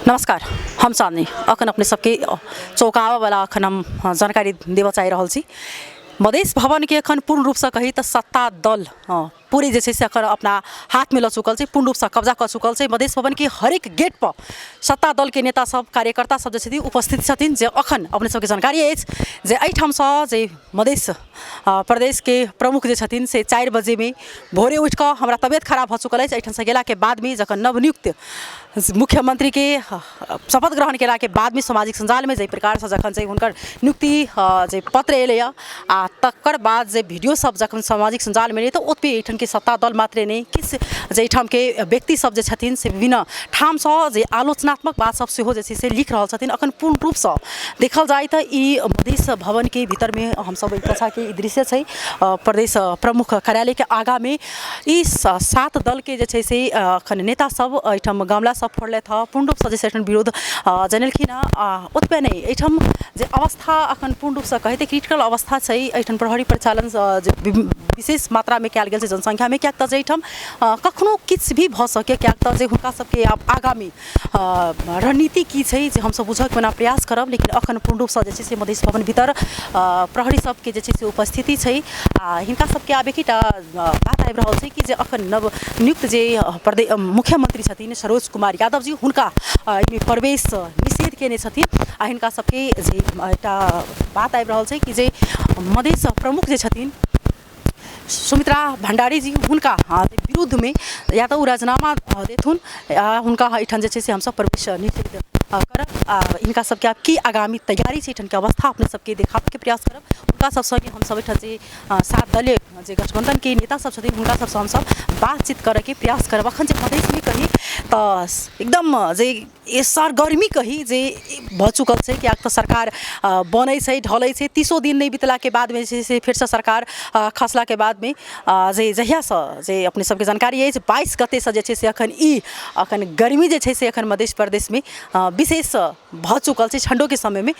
नमस्कार, हम सामने अखन अपने सबके चौंकावा वाला अखन हम जानकारी देव चाह रहा छी। मधेश भवन के अखन पूर्ण रूप से कही तो सत्ता दल पूरी जैसे से अखन अपना हाथ में ल चुकल है, पूर्ण रूप से कब्जा कर चुकल है। मधेश भवन के हरेक गेट पर सत्ता दल के नेता सब कार्यकर्ता सब जैसे उपस्थित छथिन। जे अखन अपने सबके जानकारी है जे एहिठाम से जे मधेश प्रदेश के प्रमुख जे छथिन से 4 बजे में भोरे उठ कर हमारा तबियत खराब हो चुकल है। एहिठाम से गेला के बाद में जखन नवनियुक्त मुख्यमंत्री के शपथ ग्रहण केला के बाद में सामाजिक संजाल में जे प्रकार से जखन से हुनकर नियुक्ति जे पत्र एले आ तकर बाद जे वीडियो सब जखन सामाजिक संजाल में तो ओतबे एहिठाम के सत्ता दल मात्रे नहीं किस जे एहिठाम के व्यक्ति सब जे छथिन से विभिन्न ठाम से जे आलोचनात्मक बात सब सेहो जे से लिख रहल छथिन। अखन पूर्ण रूप से देखल जाए तो ई मधेश भवन के भीतर में हम सब पछा के दृश्य है प्रदेश प्रमुख कार्यालय के आगा में ई 7 दल के जे से अखन नेता सब एहिठाम गमला सब फोड़ले था। पूर्ण रूप से जैसे विरोध जनलखिन ओतबे नहीं एहिठाम जे अवस्था अखन पूर्ण रूप से कहते क्रिटिकल अवस्था है। एहिठाम प्रहरी परिचालन विशेष मात्रा में कल गया जनसंख्या में क्या एहिठाम कखनो किछ भी भ सके क्या हुनका सबके आगामी रणनीति की है जे हम सब बुझक बना प्रयास करब। लेकिन अखन पूर्ण रूप से जैसे मधेश भवन भीतर प्रहरी सबके जैसे उपस्थिति है। हिनका सबके आब एकटा बात आबि रहल छै कि जे अखन नव नियुक्त जे प्रदेश मुख्यमंत्री छथिन सरोज कुमार यादव जी हुनका प्रवेश निषेध केने छथिन। आ हिनका सबके जे एकटा बात आबि रहल छै कि जे मधेश प्रमुख जे छथिन सुमित्रा भंडारी जी हुनका विरुद्ध में या तो राजीनामा देथुन हुनका एहिठाम जे से हम सब प्रवेश निषेध करब। इनका सबके की आगामी तैयारी से के अवस्था अपने सबके देखावे के प्रयास करब। उनका सब संगे हम सब जे 7 दलीय जे गठबंधन के नेता सब छथिन हुनका सब हम सब बातचीत करे के प्रयास करब। अखन जे मधेश में कही तो एकदम जे सरगर्मी कही जे भ चुकल है कि तो सरकार बनै छै ढलै छै 30 दिन नहीं बीतला के बाद में से फिर से सरकार खसला के बाद में जे जहिया से जे अपने सबके जानकारी है 22 गते से जे अखन अखन गर्मी जे से अखन मध्य प्रदेश में विशेष भ चुकल है ठंडो के समय में।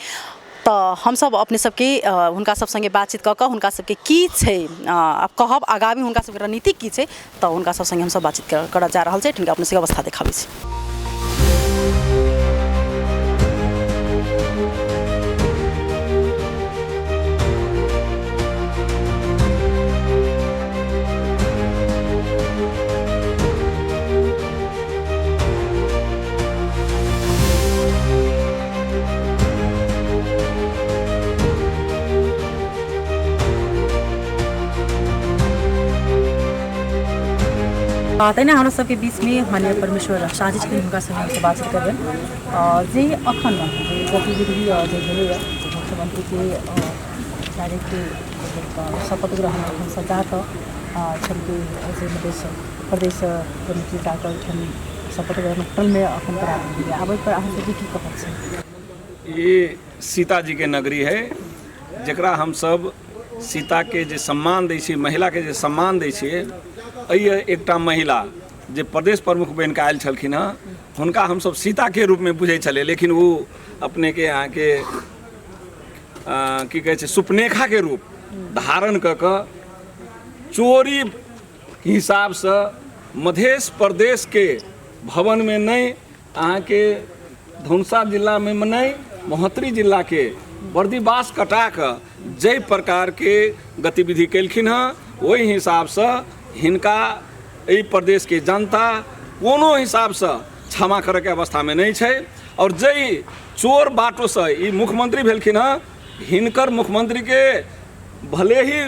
तो हम सब अपने सबके हुनका सब संगे बातचीत क हुनका सबके की छै अब कहब आगामी हुनका सबके रणनीति की छै तो हुनका सब संगे हम सब बातचीत कर जा रहल छै। ठिनका अपने सबके अवस्था देखाबै छै। तैना हम सबके बीच में माननीय परमेश्वर शाह जी हुनका संगे हम बातचीत करबे जे अखन गतिविधि जे भेलै मुख्यमंत्री के डायरेक्ट शपथ ग्रहण अखन सजा के मधेश प्रदेश प्रमुख डाक्टर शपथ ग्रहण होटल में अखन करा दिए आबै पर अहाँ सबके की कहब छै। ये सीता जी के नगरी है जकरा हम सब सीता के जे सम्मान दै छी महिला के जे सम्मान दै छी एकटा महिला जे प्रदेश प्रमुख बन के आयल छलखिन हँ हुनका हम सब सीता के रूप में बुझे छले। लेकिन वो अपने के यहाँ के की कहे छै सुपनेखा के रूप धारण क चोरी हिसाब से मधेश प्रदेश के भवन में नहीं अहाँ के धनुषा जिला में नहीं महोत्तरी जिला के बर्दीवास कटा के जय प्रकार के गतिविधि केलखिन हँ वही हिसाब से हिनका एहि प्रदेश के जनता कोनो हिसाब से क्षमा करे के अवस्था में नहीं छै। और जय चोर बाटो से ई मुख्यमंत्री भेलखिन हँ हिनकर मुख्यमंत्री के भले ही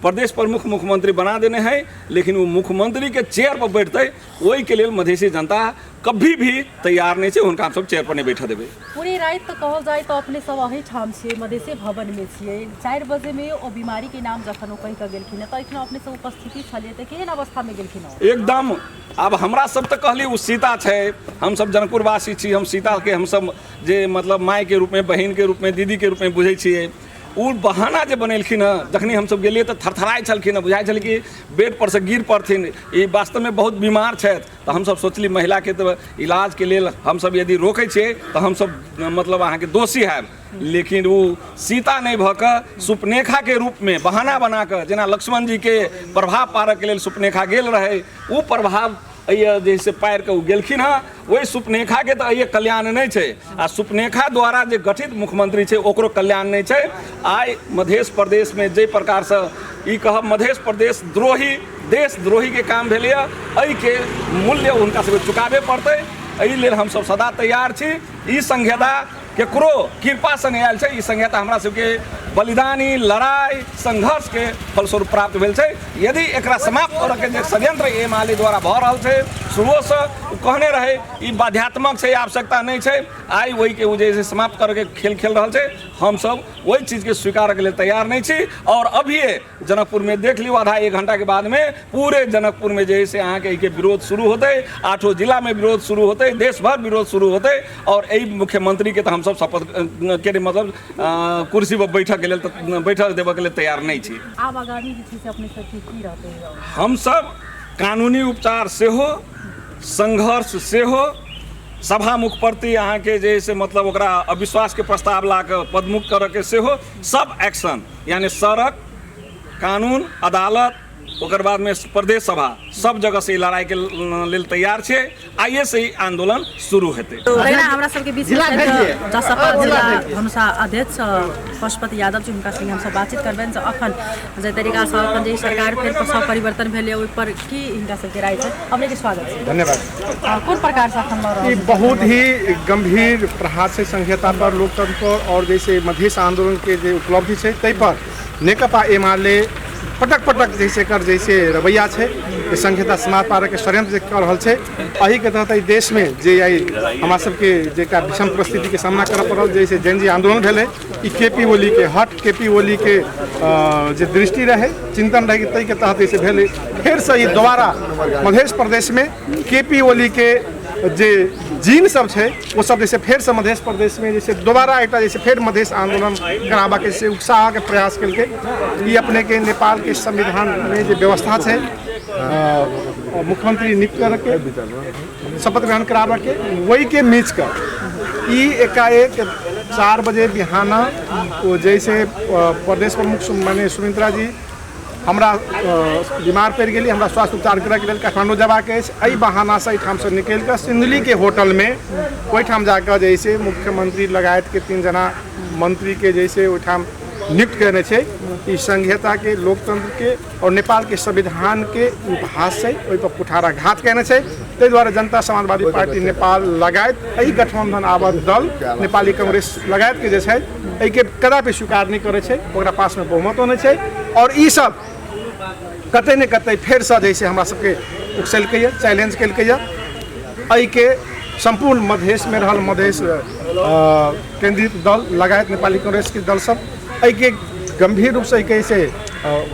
प्रदेश प्रमुख मुख्यमंत्री बना देने हैं, लेकिन वो मुख्यमंत्री के चेयर पर बैठते वही के लिए मधेसी जनता कभी भी तैयार नहीं है उनका हम सब चेयर पर नहीं बैठा देवे। पूरी रात तो कहल जाए तो अपने सब वही ठाम छे मधेसी भवन में छे 4 बजे में ओ बीमारी के नाम जखन ओ कहीं का गेलखिन तो एखन अपने सब उपस्थिति छलिए त केहन अवस्था में गेलखिन एकदम। अब हमरा सब तो कहली वो सीता है, हम सब जनकपुर वासी छी, हम सीता के हम सब जे मतलब माय के रूप में, बहन के रूप में, दीदी के रूप में बुझे छिए। उ बहाना जे बनेलखिन हँ, जखनी हम सब गेलिए तो थरथराई छलखिन, बुझाई छल कि बेड पर से गिर पड़थिन, ये वास्तव में बहुत बीमार छथि। तो हम सब सोचली महिला के तो इलाज के लिए हम सब यदि रोकै छिए तो हम सब मतलब अहाँ के दोषी है, लेकिन वो सीता नहीं भऽ कऽ सुपनेखा के रूप में बहाना बना कऽ जेना लक्ष्मण जी के प्रभाव पारऽ के लेल सुपनेखा गेल रहे, वो प्रभाव जैसे पार के गेलखिन हँ, वही सुपनेखा के तो ये कल्याण नहीं है। आ सुपनेखा द्वारा जे गठित मुख्यमंत्री है ओकरो कल्याण नहीं है। आइ मध्य प्रदेश में जे प्रकार से ई कहब मध्य प्रदेश द्रोही, देश द्रोही के काम भेल यऽ, के मूल्य उनका सबके चुकाबे पड़तै। एहि लेल हम सब सदा तैयार छी। ई संहिता केकरो कृपा से नहीं आयल छै, ई संहिता हमरा सबके बलिदानी लड़ाई संघर्ष के फलस्वरूप प्राप्त भेल छै। यदि एकरा समाप्त करऽ के जे षड्यंत्र एमाले द्वारा भऽ रहल छै, शुरू से कहने रहे ई बाध्यात्मक छै, आवश्यकता नहीं छै, आई वही के वजह से समाप्त करऽ के खेल खेल रहल छै। हम सब वही चीज के स्वीकार के लिए तैयार नहीं छी। और अभी जनकपुर में देख लियो आधा 1 घंटा के बाद में पूरे जनकपुर में जैसे अहाँ के विरोध शुरू होते, 8 जिला में विरोध शुरू होते, देश भर विरोध शुरू होते। और यही मुख्यमंत्री के तो हम सब शपथ के मतलब कुर्सी पर बैठक देवे के लिए तैयार नहीं छी। आब आगामी से अपने की रहते हैं? हम सब कानूनी उपचार से हो, संघर्ष से हो, सभा मुख प्रति अहाँ के जैसे मतलब ओकरा अविश्वास के प्रस्ताव ला के पदमुक्त करे के से हो, सब एक्शन यानी सड़क, कानून, अदालत, ओकर बाद में प्रदेश सभा सब जगह से लड़ाई के लेल तैयार छे। आइए से ही आंदोलन शुरू हेतै। हमरा सबके बीच में जसपा जिला धनुषा अध्यक्ष पशुपति यादव जी हुनका संगे हम सब बातचीत करबनि जे अखन जे तरीका से अपन जे सरकार फेर सब परिवर्तन भेलै ओहि पर की हिनका सबके राय छै। अपने के स्वागत छै। धन्यवाद। कोन प्रकार से अखन लड़ ये बहुत ही गंभीर प्रहार से संहिता पर, लोकतंत्र पर और जैसे मधेश आंदोलन के जो उपलब्धि है तै पर नेकपा एमाले पटक पटक जैसे रवैया है, ये संहिता समाप्त पारे के षड्यंत्र जे कर रहल है। अही के तहत देश में जे हमारा सबके जेका विषम परिस्थिति के सामना करऽ पड़ल, जैसे जैन जी आंदोलन भेले, केपी ओली के हट, केपी ओली के जे दृष्टि रहे, चिंतन रहे, तै के तहत जैसे भेले। फिर से ये दोबारा मध्य प्रदेश में केपी ओली के जे जीन सब है वो सब जैसे फिर से मध्य प्रदेश में जैसे दोबारा एक जैसे फिर मधेश आंदोलन कराबा के जैसे उत्साह के प्रयास करके ये अपने के नेपाल के संविधान में जो व्यवस्था है मुख्यमंत्री नियुक्त करके शपथ ग्रहण कराबा के वही के मीच कर ई एकाएक 4 बजे बिहाना जैसे प्रदेश प्रमुख माने सुमित्रा जी हमरा बीमार पड़ गई, हमरा स्वास्थ्य उपचार करे के लिए काठमांडू जबाक है। बहाना से एठाम से निकल कर सिंधुली के होटल में ओठाम जाकर जैसे मुख्यमंत्री लगायत के 3 जना मंत्री के जैसे ओठाम नियुक्त करने छे। इस संहिता के, लोकतंत्र के और नेपाल के संविधान के उपहास से ओहि पर कुठाराघात करने छे। ताहि द्वारे जनता समाजवादी पार्टी नेपाल लगायत एहि गठबंधन आबद्ध दल नेपाली कांग्रेस लगायत के जे छै एहि के कदापि स्वीकार नहीं करे छे, ओकरा पास में बहुमत होने छे। और ई सब कतई न कतई फिर से जैसे हमरा सबके उकसलकै, चैलेंज केलकै। एहि के संपूर्ण मधेश में रहल मधेश केंद्रित दल लगायत नेपाली कांग्रेस के दल सब एहि के गंभीर रूप से कैसे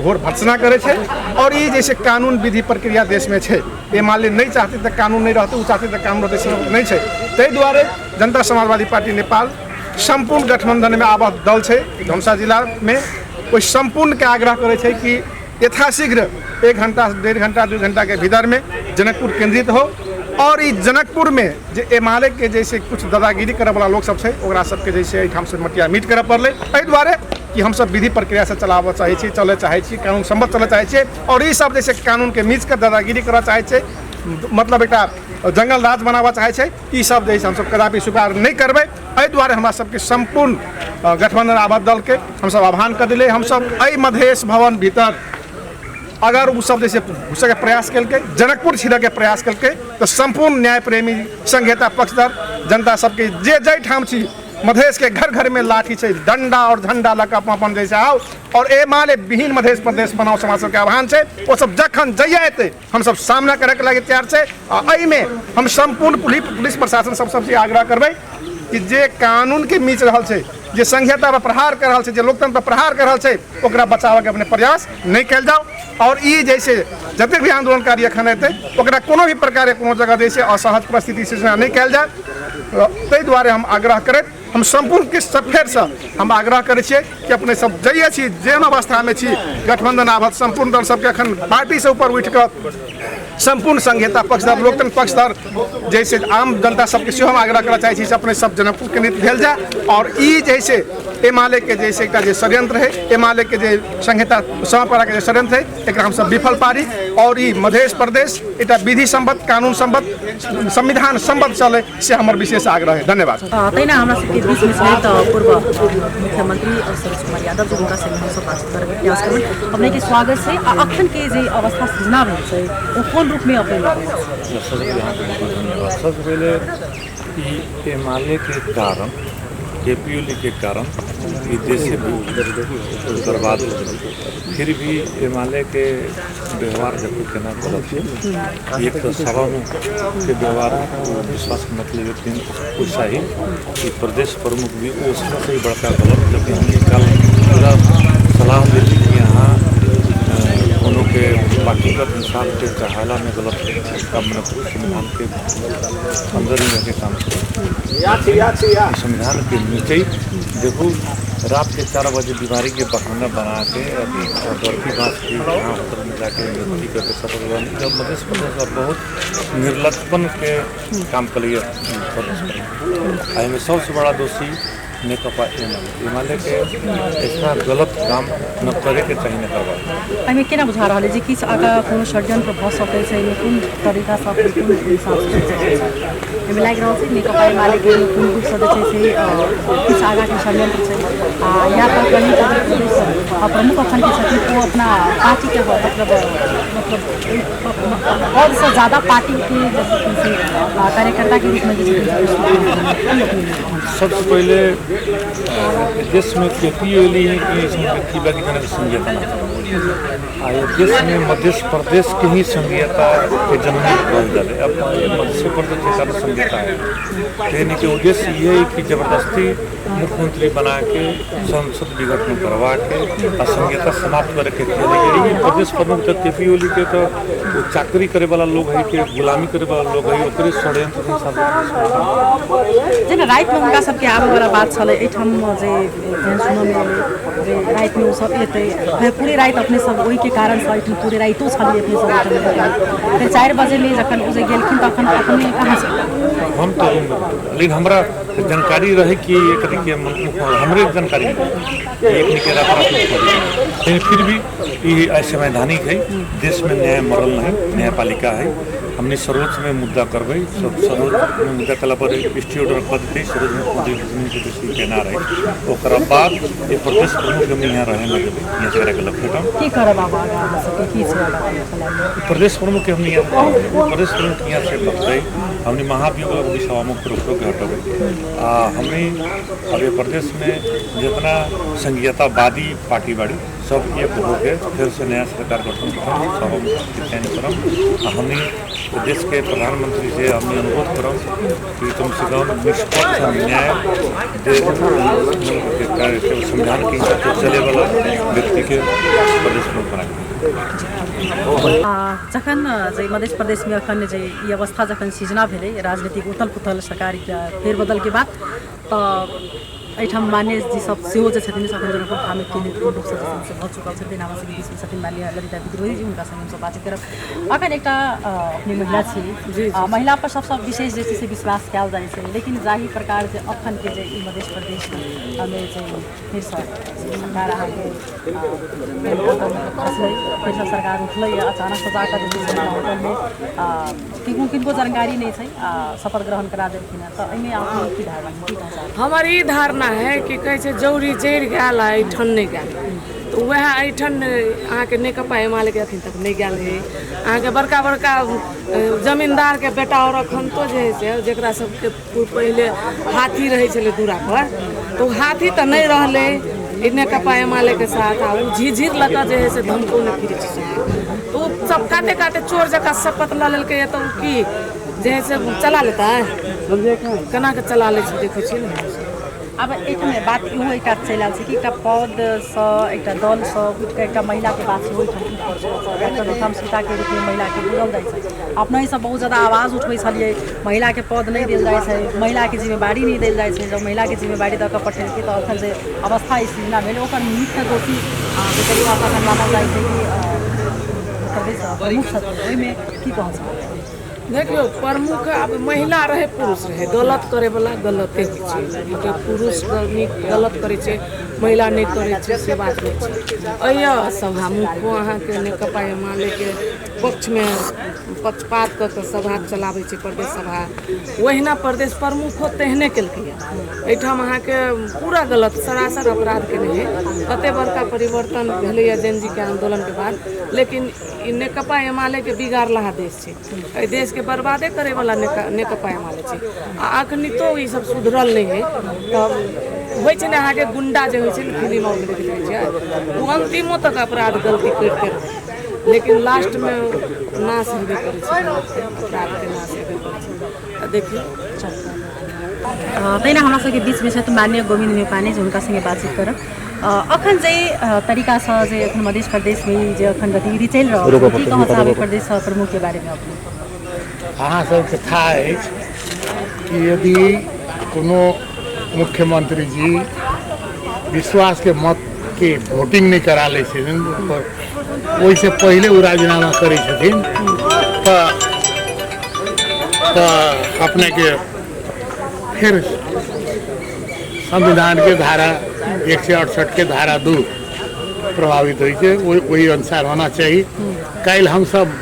घोर भर्त्सना करे छे। और ये जैसे कानून विधि प्रक्रिया देश में है, एमाले नहीं चाहते तो कानून नहीं रहते, वो चाहते तो कानून रहते नहीं है। ताहि द्वारे जनता समाजवादी पार्टी नेपाल संपूर्ण गठबंधन में आबद्ध दल है। धनुषा जिला में कोई संपूर्ण के आग्रह करे छे कि यथाशीघ्र 1 घंटा, 1.5 घंटा, 2 घंटा के भीतर में जनकपुर केंद्रित हो। और इस जनकपुर में जो एमाले के जैसे कुछ दादागिरी करे वाला लोग सब है ओकरा सबके जैसे हम से मटिया मीट करे पड़े। एहि द्वारे कि हम सब विधि प्रक्रिया से चलाबऽ चाहे छी, चले चाहे छी, कानून सम्मत चले चाहे छी। और ये सब जैसे कानून के मीच कर दादागिरी करऽ चाहे छे, मतलब एक जंगल राज बनाबऽ चाहे छे, ई सब जैसे हम सब कदापि स्वीकार नहीं करबै। एहि द्वारे हमरा सबके संपूर्ण गठबंधन आबद्ध दल के हम सब आह्वान कर दिले। हम सब एहि मधेश भवन भीतर अगर वो सब जैसे घुसे के प्रयास करके, जनकपुर छिड़े के प्रयास करके, तो संपूर्ण न्याय प्रेमी संहिता पक्षधर जनता सबके जे ठाम छी मधेश के घर घर में लाठी छै, डंडा और झंडा लऽ कऽ अपन जैसे आओ और एमाले विहीन मधेश प्रदेश बनाओ समाज सबके आह्वान छै। वो सब जखन जइया एतै हम सब सामना करे के लागि तैयार छै। आ एहि में हम संपूर्ण पुलिस प्रशासन सबसे आग्रह करबै कि जे कानून के मीच रहल छै, जे संहिता पर प्रहार कर रहल छै, जे लोकतंत्र पर प्रहार कर रहल छै, ओकरा बचावे के अपने प्रयास नहीं कल जाओ। और ई जैसे जतेक भी आंदोलनकारी एखन एतै ओकरा कोनो भी प्रकार के कोनो जगह जैसे असहज परिस्थिति सृजना नहीं कल जाए। ताहि दुआरे हम आग्रह करैत हम संपूर्ण के फेर से हम आग्रह करै छियै कि अपने सब जइए छी जेहन अवस्था में छी, गठबंधन आबत संपूर्ण दल सबके एखन पार्टी से ऊपर उठ कऽ संपूर्ण संहिता पक्षधर लोकतंत्र पक्षधर जैसे आम जनता सबके सेहो हम आग्रह करऽ चाहै छी से अपने सब जनकपुर केंद्रित भेल जाए। और ई जैसे एमाले के जैसे एक जे षड्यंत्र है, एमाले के जे संहिता समापरा के जे षड्यंत्र है, एकरा हम सब विफल पारी और ई मध्य प्रदेश एक विधि सम्मत कानून सम्मत संविधान सम्मत चले से हमर विशेष आग्रह है। धन्यवाद। तैना हमरा सबके बीच में छै त पूर्व मुख्यमंत्री सरोज कुमार यादव जी हुनका से हम सब बातचीत करके प्रयास करबै। अपने के स्वागत छै। आ अखन के जे अवस्था सृजना भेल छै ओ कोन रूप में अपने सबसे पहले एमाले के कारण केपीओली के कारण ये देश बर्बाद हो गई। फिर भी एमाले के व्यवहार जब कहना गलत है। एक तो सभामुख के व्यवहार विश्वास मतलब व्यक्ति उत्साही कि प्रदेश प्रमुख भी उसमें से ही बढ़ता गलत। जबकि हमने कल पूरा सलाह दी कि यहाँ दोनों के पार्टीगत हिसाब के कहाला में गलत काम संविधान के अंदर ही रहकर काम करें। संविधान के नीचे देखो रात के 4 बजे बीमारी के बहाना बना के दौड़ती बात की यहाँ होटल में जाके व्यक्ति करके सफल हुआ। जब मध्य प्रदेश का बहुत निर्लजपन के काम कर लिया प्रदेश में सबसे बड़ा दोषी नेकपा एमाले के ऐसा गलत काम न करे के चाहिए न करवा। एहिमे केना बुझा रहल है जे किछु आगा कोनो षड्यंत्र भऽ सकै छै, एहिमे कोन तरीका सँ कोन हिसाब सँ एहिमे लागि रहल छै नेकपा एमाले के कोन रूप सँ जे छै से किछु आगा के षड्यंत्र छै। आ यहाँ पर कहीं प्रमुख अखन के छथिन ओ अपना पार्टी के मतलब और से ज़्यादा पार्टी के कार्यकर्ता के रूप में सबसे पहले देश में केपीओली की बाकी संहिता देश में मध्य प्रदेश के ही संहिता के जननी कहल जाए। अब मध्य प्रदेश के साथ संहिता है कहने के उद्देश्य ये है कि जबरदस्ती मुख्यमंत्री बना के संसद विघटन करवा के संहिता समाप्त करके प्रदेश प्रमुख तो केपीओली के तो चाकरी करे वाला लोग है कि गुलामी करे वाला लोग है ओकरे षड्यंत्र के साथ जेना रात में उनका सबके आबे वाला बात छले एठाम जे सुनने में आवे जे रात में सब एते पूरे रात अपने सब ओहि के कारण से एठाम पूरे रातो छली अपने सब फिर 4 बजे में जखन ओ जे गेलखिन तखन अपने कहां से हम तो लेकिन हमरा जानकारी रहे कि एक तरीके हमरे जानकारी एक निकेरा लेकिन फिर भी ये असंवैधानिक है। देश में न्याय मरल नहीं, न्यायपालिका है। हमने सरोज में मुद्दा करबै सरोज में मुद्दा कला पर स्टे ऑर्डर कर देते सरोज में खुद जमीन के ना रहे ओकरा बाद ये प्रदेश प्रमुख हमने यहाँ रहे ना देबै यहाँ से गलत खत्म की करे बाबा सके की छै प्रदेश प्रमुख के हमने यहाँ प्रदेश प्रमुख यहाँ से बचते हमने महाभियोग सभामुख रूप से हटबै। हमने अब ये प्रदेश में जितना संघीयतावादी पार्टी बाड़ी सब एक होके फिर से नया सरकार गठन करम। हमने देश के प्रधानमंत्री से हमने अनुरोध करम कि कम से कम निष्पक्ष न्याय संविधान के हिसाब से चले वाला व्यक्ति के प्रदेश में बना जखन जे मध्य प्रदेश में अखन जे ई अवस्था जखन सृजना भेलै राजनीतिक उथल पुथल सरकार के फेरबदल के बाद एठाम मान्य जी सब सेहो जे छथिन सखन जनकपुर धामक केंद्रित रूप से भऽ चुकल छथिन। हमरा सबके बीच में छथिन मान्य ललिता विद्रोही जी हुनका संगे हमसब बातचीत करब। अखन एकटा अपनी महिला छी महिला पर सबसँ विशेष जे छै से विश्वास कयल जाइ छै लेकिन जाहि प्रकार जे अखन के जे ई मध्य प्रदेश में जे फिर से सरकार अहाँके खसलै फिर से सरकार उठलै अचानक से जाकर होटल में किनको जानकारी नहीं छै शपथ ग्रहण करा देलखिन। तो एहिमे आपकी की धारणा हमारी धारणा भावना है कि कहै छै जौरी जरि गेल आ ऐठन नहि गेल तो वह ऐठन अहाँ के नेकपा एमाले के अखन तक नहीं गेल है। अहाँ के बड़का बड़का जमींदार के बेटा और अखनतो जे है से जेकरा सबके पहले हाथी रहे छले दूरा पर तो हाथी तो नहीं रहले नेकपा एमाले के साथ आ झिझिर लगा जे है से धमकौने फिरे छै तो सब काटे काटे चोर जका शपथ ल लेलकै तो की जे है से चला लेता है केना के चला ले छै देखै छी ने। अब एक में बात इहो एकटा चलि आयल छै कि एकटा पदसँ एकटा दलसँ उठिकऽ एकटा महिलाके बात सेहो डॉक्टर गौतम सीता के रूपमे महिलाके बुझल जाइ छै। अपने सब बहुत ज़्यादा आवाज उठबै छलिए महिलाके पद नहीं देल जाइ छै महिलाके जिम्मेवारी नहीं देल जाइ छै जब महिलाके जिम्मेवारी दऽ कऽ पठेलकै तऽ एखन जे अवस्था सृजना भेल ओकर मुख्य दोषी जे तरीकासँ एखन मानल जाइ छै कि प्रदेश प्रमुख छथिन ओहिमे की कहऽ चाहबै। देखियो प्रमुख अब महिला रहे पुरुष रहे गलत करे वाला गलते होइ छै पुरुष गलत करे छै महिला नहीं करे छै से बात नहीं छै। अइया सभा मुखो अहाँ के नेकपा एमाले के पक्ष में पक्षपात कऽ के सभा चलाबै छै प्रदेश सभा ओहिना प्रदेश प्रमुखो तेहने केलकै एहिठाम अहाँ के पूरा गलत सरासर अपराध केने है कते बड़का परिवर्तन भेलैया जैन जी के आंदोलन के बाद लेकिन ई नेकपा एमाले के बिगाड़ला देश छै एहि देश के बर्बादे करे वाला नेकपा एमाले छै आ अखनी तो ई सब सुधरल नहीं है तब होइ छै ने अहाँ के गुंडा जे होइ छै फिल्म और देख लै छै ओ अंतिमो तक अपराध गलती करते रहे लेकिन लास्ट में नाश हेबे करे छै अपराध के नाश हेबे करे छै देखियो तैना हमरा सबके बीच में छै तो माननीय गोविंद नेपाने जे हुनका संगे बातचीत करब अखन जे तरीका से जे अखन मध्य प्रदेश में जे अखन गतिविधि चलि रहल छै की कहऽ चाहबै प्रदेश प्रमुख के बारे में अपने। अहाँ सबके था अछि कि यदि कोनो मुख्यमंत्री जी विश्वास के मत के वोटिंग नहीं करा ले ओहिसे पहले वो राजीनामा करे छथिन तो अपने के फिर संविधान के धारा 168 के धारा 2 प्रभावित हुई है वही अनुसार होना चाहिए। कल हम सब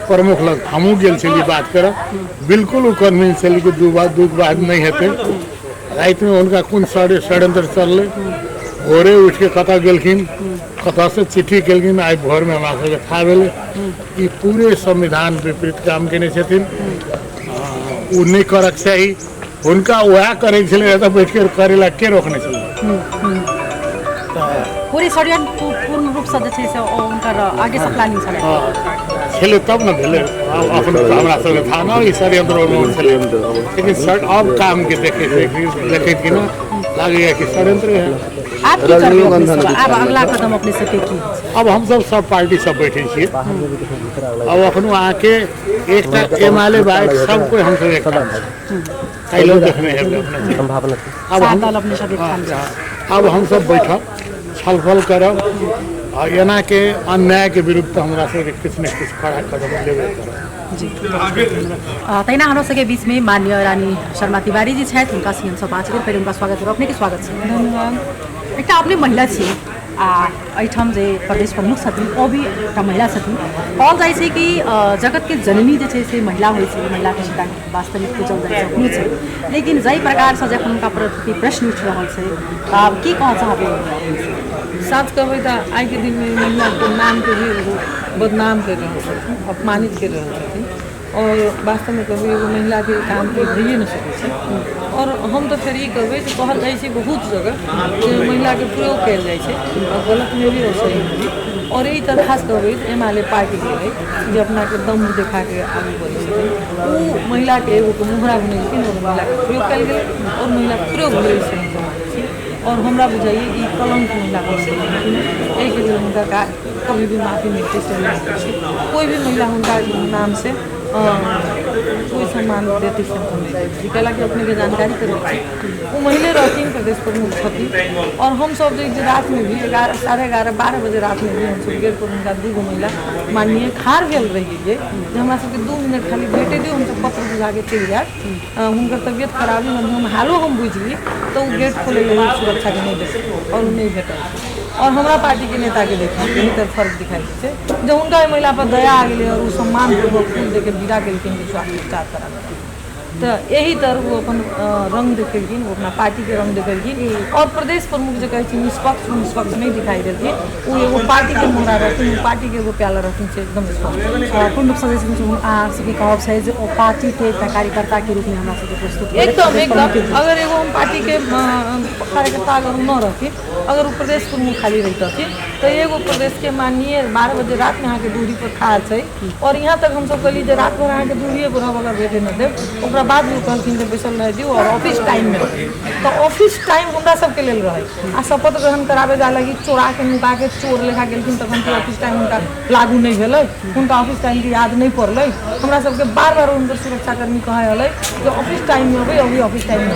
प्रमुख लग हमू गेल छली बात कर बिल्कुल कन्विंस छली कि दुख बात नहीं हेतै रात में उनका कौन षड्यंत्र चल भोरे उठ के कतऽ गेलखिन कतऽ से चिट्ठी केलखिन आई भोर में हमरा सबके था भेलै कि पूरे संविधान विपरीत काम केने छथिन उ नहीं करक चाही हुनका वह करे छलै तऽ बैठ के करे ला के रोकने छलै पूरी षड्यंत्र पूर्ण रूप से जे छै से उनकर आगे से प्लानिंग छलै तब न भेलै अपन हमरा सबके था न ई षड्यंत्र छलै लेकिन अब काम के देखैत कि न लागैया कि षड्यंत्र है। आप की करबे अब अगला कदम अपने से की अब हम सब पार्टी सब बैठे छियै अब अखनो आके एकटा एमाले बाइक सब कोई हम सब एक काल्हि देखने हैं अब हम सब बैठब छलफल करब और एना के अन्याय के विरुद्ध हमरा सबके किछु न किछु कड़ा कदम लेबे करब। तैना हमरा सबके बीच में माननीय रानी शर्मा तिवारी जी छथि हुनका से हम सब बात करी फिर उनका स्वागत करू अपने के स्वागत छै। धन्यवाद। एकटा अपने महिला छी आ एहिठाम जे प्रदेश प्रमुख छथिन ओ भी एकटा महिला छथिन कहल जाइ छै कि जगत के जननी जे छै से महिला होइ छै महिला के सीता वास्तविक पूजल जाइ छै अपनो छै लेकिन जाहि प्रकार से जखन हुनका प्रति प्रश्न उठि रहल छै आब की कहऽ चाहबै। सच कहबै तऽ आइ के दिन में महिला के नाम के भी बदनाम कर रहल छथिन अपमानित कर रहल छथिन और वास्तव में कहबै एगो महिला के काम के भइए न सकै छै और हम तो फिर ये कहबै जे कहल जाइ छै बहुत जगह जे महिला के प्रयोग कयल जाइ छै और गलत में भी और सही में भी और यही तरह खास कहबै एमाले पार्टी के है जे अपना के दम देखा के आगे बढ़े छथिन ओ महिला के एगो मुहरा बनेलखिन और महिला के प्रयोग कयल गेलै और महिला के प्रयोग भेलै से हम मानै छी और हमरा बुझाइए ई कलंक महिला पर से एहि के लेल हुनका कभी भी माफी नहीं कोई भी महिला उनका नाम से कोई सम्मान देते कैला कि अपने के जानकारी कर वो महिले रहथिन प्रदेश प्रमुख छथिन और हम सब जो रात में भी 11, 11:30, 12 बजे रात में भी हम सब गेट पर उनका 2 महिला माननीय खार भेल रही है हमरा सबके 2 मिनट खाली भेटे दियो हम सब पत्र बुझा के चलि जाए हुनकर तबियत खराब है हम हालो हम बुझली तो वो गेट खोले सुरक्षा के नहीं दे और नहीं भेटल और हमारा पार्टी के नेता के देखा यही तर फर्क दिखाई दे जब उनका महिला पर दया आ गई और वो सम्मान पूर्वक फूल देकर विदा के स्वास्थ्य उपचार करा तो यही तरह वो अपन रंग देखेलखिन, वो अपना पार्टी के रंग देखेलखिन। और प्रदेश प्रमुख जो कहै छी निष्पक्ष नहीं दिखाई देलखिन, वो एगो पार्टी के मोहरा रहथिन, पार्टी के एगो प्याला रहथिन से एकदम निष्पक्ष। पूर्ण रूप से जैसे कहब छै जे ओ पार्टी के कार्यकर्ता के रूप में हमरा सबके प्रस्तुत एकदम अगर एगो हम पार्टी के कार्यकर्ता अगर न रहती, अगर वो प्रदेश प्रमुख खाली रहती, तो एगो प्रदेश के माननीय 12 बजे रात में अहाँ के दूरी पर खा छै। और यहाँ तक हम सब कहली जे रात भर अहाँ के दूरिए पर हम अगर बैठे न देव, ओकरा बाद भी कहलखिन जे बैसल रह दियो और ऑफिस टाइम में। तो ऑफिस टाइम हमरा सबके लेल रहे आ शपथ ग्रहण कराबे जा लगी चोरा के नुका के चोर लेखा गेलखिन, तखन तो ऑफिस टाइम उनका लागू नहीं भेलै, उनका ऑफिस टाइम के याद नहीं पड़लै। हमरा सबके बार उनकर सुरक्षाकर्मी कहे हलै कि ऑफिस टाइम में अभी अभी ऑफिस टाइम में,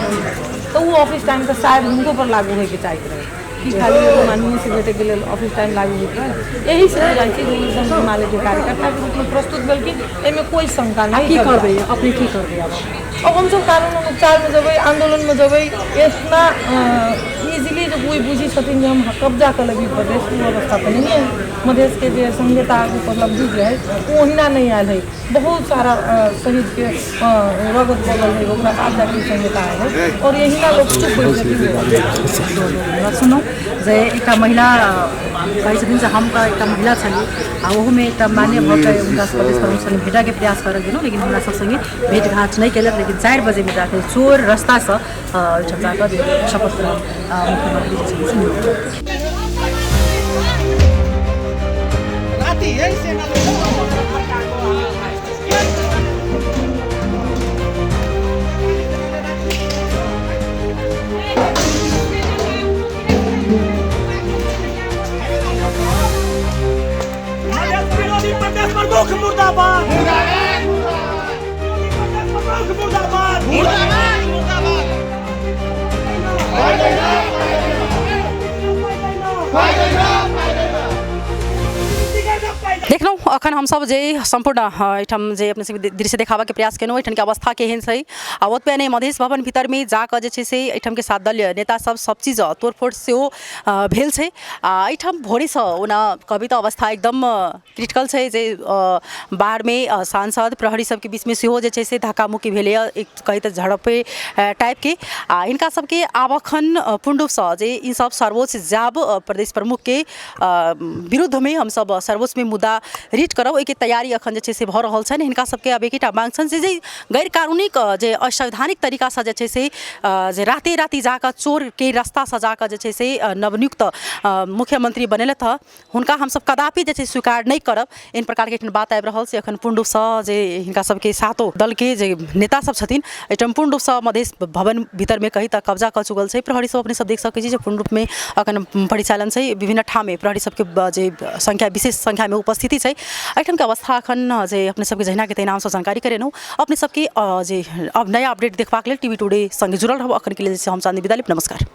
तो वो ऑफिस टाइम का शायद उनको पर लागू होके चाहिए रहे कि खाली एगो माननीय से भेटे के लिए ऑफिस टाइम लागू होता है। यही से जाइ छी एकदम हिमालय के कार्यकर्ता के रूप में प्रस्तुत भेलखिन, एहिमे कोई शंका नहीं। की करबै अपने की करबै अब हम सब कानून अनुसार में जब आंदोलन में जब इतना इजीली जो कोई बुझी छथिन जे हम कब्जा कर लेबी प्रदेश की व्यवस्था तो नहीं है। मधेश के जो संहिता उपलब्धि जो है वो हिना नहीं आयल है, बहुत सारा शहीद के रगत बगल है, ओकरा बाद जाके संहिता आयल है और यही ना लोग चुप हो सुनू जे एक महिला कहै छथिन जे हम एक महिला छली आ ओहू में एक मान्य भऽ के उनका प्रदेश प्रमुख संगे भेटा के प्रयास करऽ गेलहुँ, लेकिन हमरा सब संगे भेट घाट नहीं केलक। लेकिन 4 बजे में जाके चोर रास्ता से ओहिठाम जाकर शपथ मुख्यमंत्री प्रमुख मुर्दाबाद, मुर्दाबाद, देखलौं अखन हम सब जे संपूर्ण एहिठाम जे अपने सब दृश्य देखाबा के प्रयास केलहुँ, एहिठाम के अवस्था केहन छै आ ओतबे नहीं मधेश भवन भीतर में जाकर जे छै से एहिठाम के 7 दलीय नेता सब चीज तोड़फोड़ सेहो भेल छै आ एहिठाम भोरे से ओना कभी तो अवस्था एकदम क्रिटिकल छै जे बाहर में सांसद प्रहरी सबके बीच में सेहो जे छै से धक्का मुक्की भेलै, एक कही तो झड़पे टाइप के आ इनका सबके आब अखन पूर्ण रूप से जे इन सब सर्वोच्च जाब प्रदेश प्रमुख के विरुद्ध में हम सब सर्वोच्च में मुद्दा रीट करब, ओहिके तैयारी अखन जे छै से भऽ रहल छनि। हिनका सबके अब एकटा मांग छनि जे गैर कानूनिक जे असंवैधानिक तरीका से जे छै से जे राते राति जाकर चोर के रास्ता से जाकर जे छै से नवनियुक्त मुख्यमंत्री बनेलथि हँ, हुनका हम सब कदापि जे छै स्वीकार नहीं करब। इन प्रकार के बात आबि रहल छै अखन पूर्ण रूप से जे हिनका सबके सातों दल के जे नेता सब छथिन एहिठाम पूर्ण रूप से मधेश भवन भीतर में कही तो कब्जा कर चुकल छै। प्रहरी सब अपने सब देख सकै छी जे पूर्ण रूप में अखन परिचालन छै, विभिन्न ठाम में प्रहरी सबके जे संख्या विशेष संख्या में उपस्थिति छै। एहिठाम के अवस्था अखन जे अपने सबके जहिना के तहिना हमसब जानकारी करेलहुँ। अपने सबके जे अब नया अपडेट देखबाक लेल टीवी टुडे संगे जुड़ल रहब। अखन के लेल हम चांदनी विदा लेब, नमस्कार।